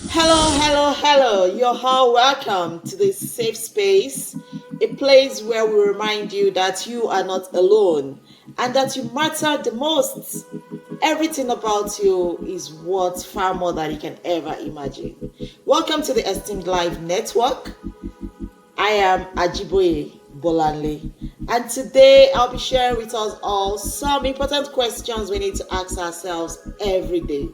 Hello. You're all welcome to this safe space, a place where we remind you that you are not alone and that you matter the most. Everything about you is worth far more than you can ever imagine. Welcome to the Esteemed Life Network. I am Ajiboye Bolanle, and today I'll be sharing with us all some important questions we need to ask ourselves every day.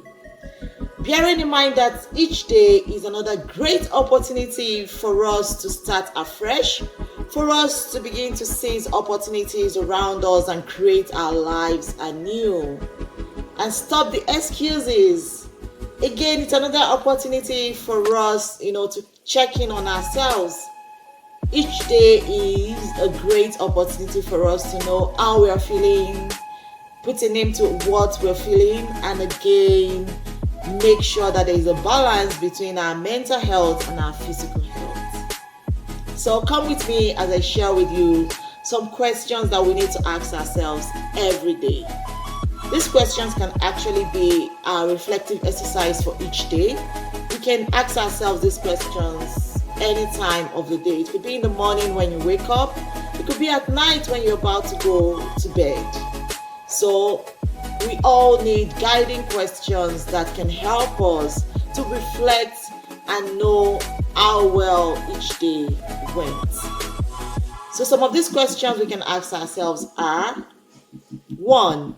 Bearing in mind that each day is another great opportunity for us to start afresh, for us to begin to seize opportunities around us and create our lives anew. And stop the excuses. Again, it's another opportunity for us, to check in on ourselves. Each day is a great opportunity for us to know how we are feeling, put a name to what we're feeling, and again, make sure that there is a balance between our mental health and our physical health. So come with me as I share with you some questions that we need to ask ourselves every day. These questions can actually be a reflective exercise for each day. We can ask ourselves these questions any time of the day. It could be in the morning when you wake up. It could be at night when you're about to go to bed. So we all need guiding questions that can help us to reflect and know how well each day went. So some of these questions we can ask ourselves are: 1.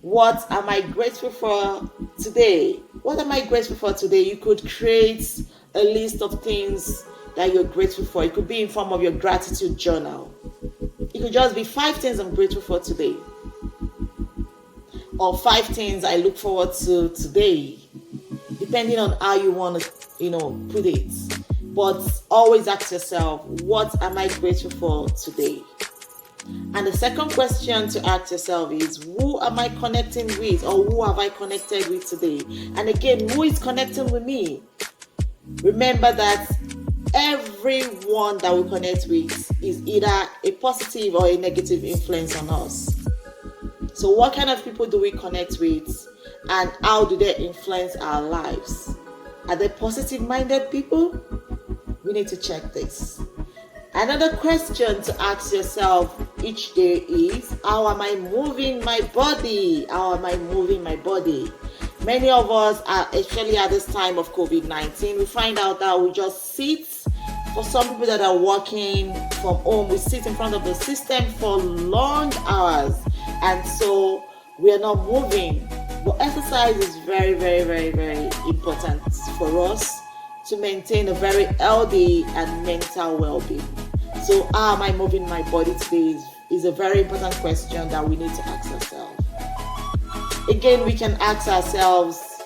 What am I grateful for today? What am I grateful for today? You could create a list of things that you're grateful for. It could be in form of your gratitude journal. It could just be 5 things I'm grateful for today, or 5 things I look forward to today, depending on how you want to, put it. But always ask yourself, what am I grateful for today? And the second question to ask yourself is, who am I connecting with, or who have I connected with today? And again, who is connecting with me? Remember that everyone that we connect with is either a positive or a negative influence on us. So what kind of people do we connect with, and how do they influence our lives? Are they positive-minded people? We need to check this. Another question to ask yourself each day is, how am I moving my body? How am I moving my body? Many of us are, especially at this time of COVID-19, we find out that we just sit. For some people that are working from home, we sit in front of the system for long hours, and so we are not moving. But exercise is very, very, very, very important for us to maintain a very healthy and mental well-being. So how am I moving my body today is a very important question that we need to ask ourselves. Again, we can ask ourselves,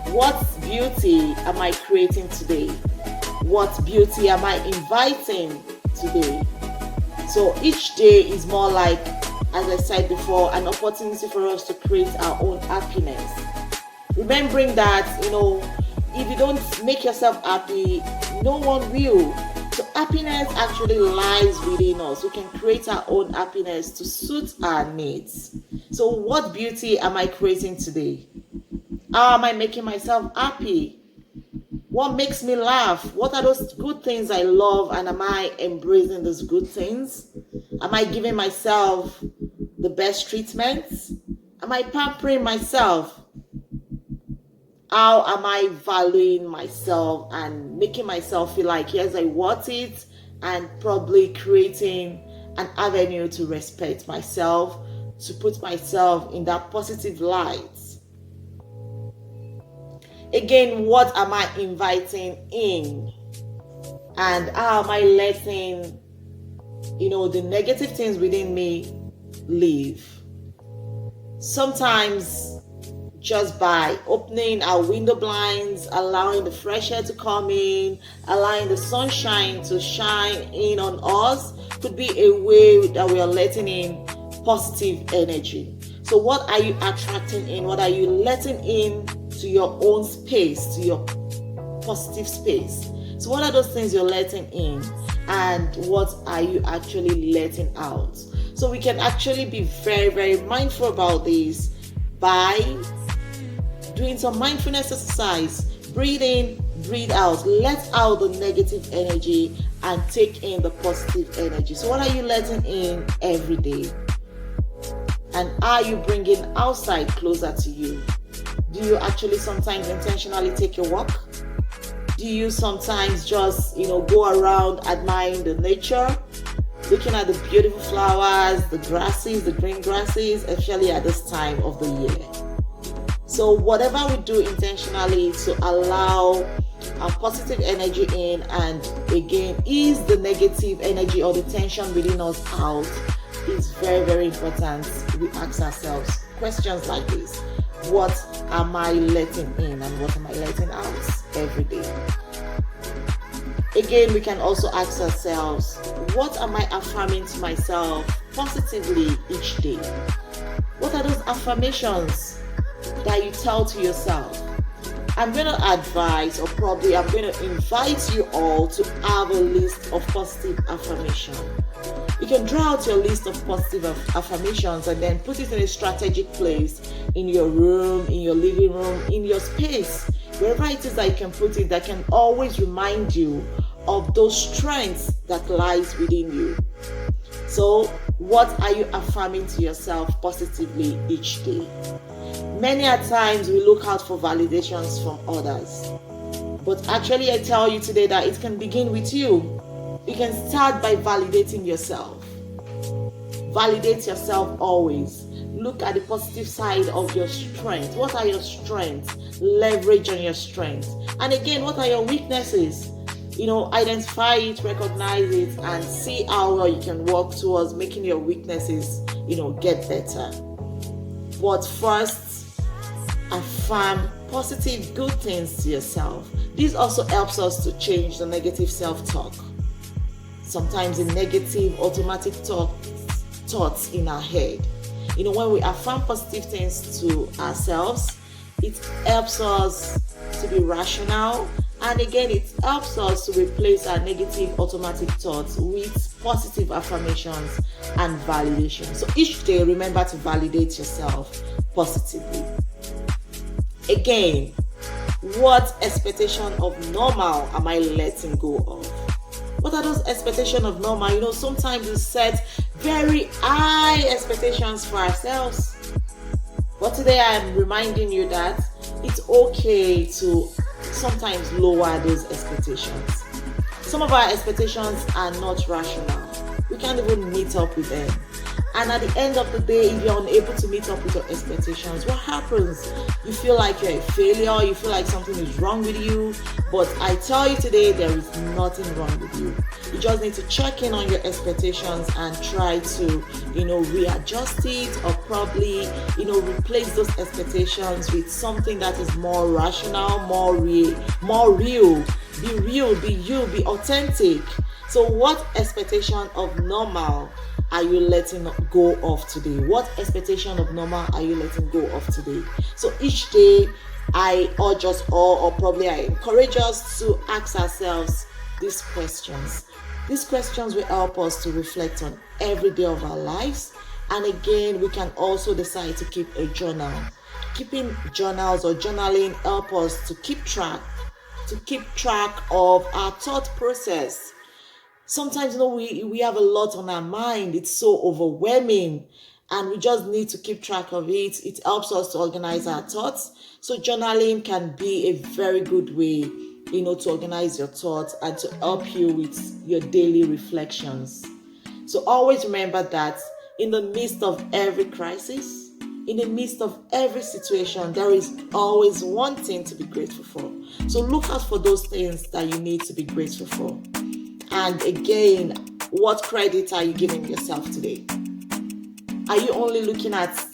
what beauty am I creating today? What beauty am I inviting today? So each day is more like, as I said before, an opportunity for us to create our own happiness. Remembering that, if you don't make yourself happy, no one will. So happiness actually lies within us. We can create our own happiness to suit our needs. So what beauty am I creating today? How am I making myself happy? What makes me laugh? What are those good things I love, and am I embracing those good things? Am I giving myself the best treatments? Am I pampering myself? How am I valuing myself and making myself feel like, yes, I want it, and probably creating an avenue to respect myself, to put myself in that positive light? Again, what am I inviting in? And how am I letting, the negative things within me leave? Sometimes just by opening our window blinds, allowing the fresh air to come in, allowing the sunshine to shine in on us, could be a way that we are letting in positive energy. So what are you attracting in? What are you letting in to your own space, to your positive space? So what are those things you're letting in, and what are you actually letting out? So we can actually be very, very mindful about this by doing some mindfulness exercise, Breathe in, breathe out. Let out the negative energy and take in the positive energy. So what are you letting in every day? And are you bringing outside closer to you? Do you actually sometimes intentionally take a walk? Do you sometimes just, go around admiring the nature, looking at the beautiful flowers, the grasses, the green grasses, especially at this time of the year? So whatever we do intentionally to allow our positive energy in and again ease the negative energy or the tension within us out is very, very important. We ask ourselves questions like this. What am I letting in and what am I letting out every day? Again, we can also ask ourselves, what am I affirming to myself positively each day? What are those affirmations that you tell to yourself? I'm going to advise, or probably I'm going to invite you all to have a list of positive affirmations. You can draw out your list of positive affirmations and then put it in a strategic place in your room, in your living room, in your space, wherever it is that you can put it, that can always remind you of those strengths that lies within you. So, what are you affirming to yourself positively each day? Many a times we look out for validations from others. But actually, I tell you today that it can begin with you. You can start by validating yourself. Validate yourself always. Look at the positive side of your strength. What are your strengths? Leverage on your strengths. And again, what are your weaknesses? Identify it, recognize it, and see how well you can work towards making your weaknesses, get better. But first, affirm positive, good things to yourself. This also helps us to change the negative self-talk. Sometimes the negative automatic thoughts in our head. When we affirm positive things to ourselves, it helps us to be rational. And again, it helps us to replace our negative automatic thoughts with positive affirmations and validation. So each day, remember to validate yourself positively. Again, what expectation of normal am I letting go of? What are those expectations of normal? Sometimes we set very high expectations for ourselves. But today I am reminding you that it's okay to sometimes lower those expectations. Some of our expectations are not rational. We can't even meet up with them. And at the end of the day, if you're unable to meet up with your expectations, what happens? You feel like you're a failure, you feel like something is wrong with you. But I tell you today, there is nothing wrong with you. You just need to check in on your expectations and try to, readjust it, or probably, replace those expectations with something that is more rational, more real. Be real, be you, be authentic. So what expectation of normal are you letting go of today? What expectation of normal are you letting go of today? So each day, I urge us all, or probably I encourage us to ask ourselves these questions. These questions will help us to reflect on every day of our lives. And again, we can also decide to keep a journal. Keeping journals or journaling help us to keep track of our thought process. Sometimes, we have a lot on our mind. It's so overwhelming and we just need to keep track of it. It helps us to organize our thoughts. So journaling can be a very good way, to organize your thoughts and to help you with your daily reflections. So always remember that in the midst of every crisis, in the midst of every situation, there is always one thing to be grateful for. So look out for those things that you need to be grateful for. And again, what credit are you giving yourself today? Are you only looking at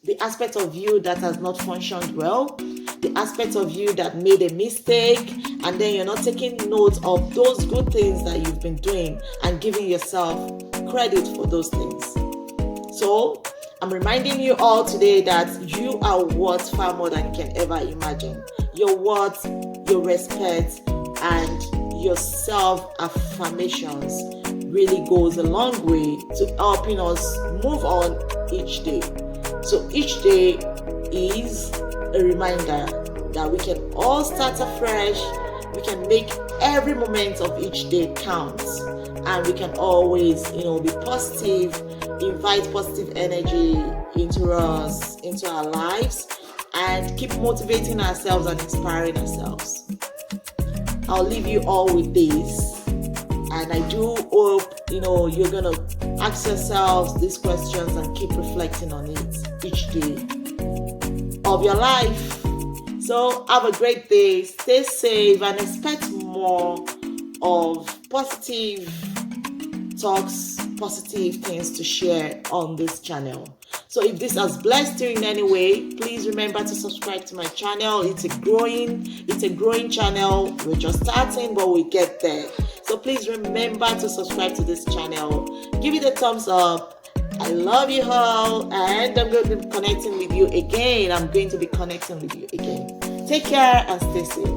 the aspect of you that has not functioned well, the aspect of you that made a mistake, and then you're not taking note of those good things that you've been doing and giving yourself credit for those things? So I'm reminding you all today that you are worth far more than you can ever imagine. Your worth, your respect, and your self-affirmations really goes a long way to helping us move on each day. So each day is a reminder that we can all start afresh. We can make every moment of each day count, and we can always, be positive, invite positive energy into us, into our lives, and keep motivating ourselves and inspiring ourselves. I'll leave you all with this, and I do hope you're gonna ask yourselves these questions and keep reflecting on it each day of your life. So have a great day, stay safe, and expect more of positive talks, positive things to share on this channel. So if this has blessed you in any way, please remember to subscribe to my channel. It's a growing channel. We're just starting, but we get there. So please remember to subscribe to this channel. Give it a thumbs up. I love you all, and I'm going to be connecting with you again. Take care and stay safe.